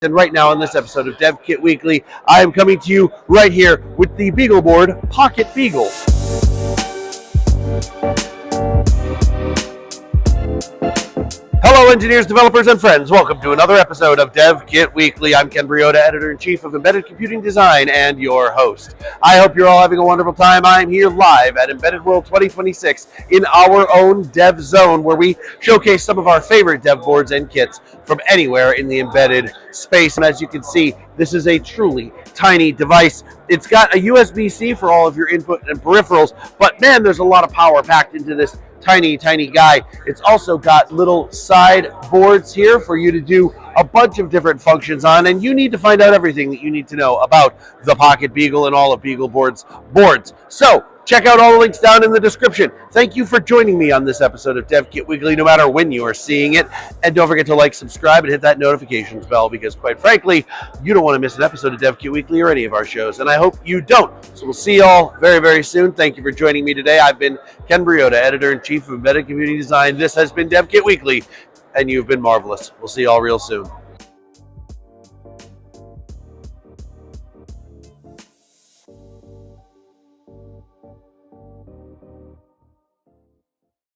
And right now on this episode of DevKit Weekly, I am coming to you right here with the BeagleBoard PocketBeagle. Hello engineers, developers, and friends. Welcome to another episode of DevKit Weekly. I'm Ken Briodagh, Editor-in-Chief of Embedded Computing Design and your host. I hope you're all having a wonderful time. I'm here live at Embedded World 2026 in our own DevZone, where we showcase some of our favorite dev boards and kits from anywhere in the embedded space. And as you can see, this is a truly tiny device. It's got a USB-C for all of your input and peripherals, but man, there's a lot of power packed into this tiny guy. It's also got little side boards here for you to do a bunch of different functions on, and you need to find out everything that you need to know about the PocketBeagle and all of BeagleBoard's boards. So check out all the links down in the description. Thank you for joining me on this episode of DevKit Weekly, no matter when you are seeing it. And don't forget to like, subscribe, and hit that notifications bell, because quite frankly, you don't want to miss an episode of DevKit Weekly or any of our shows, and I hope you don't. So we'll see you all very soon. Thank you for joining me today. I've been Ken Briodagh, Editor-in-Chief of Embedded Computing Design. This has been DevKit Weekly, and you've been marvelous. We'll see you all real soon.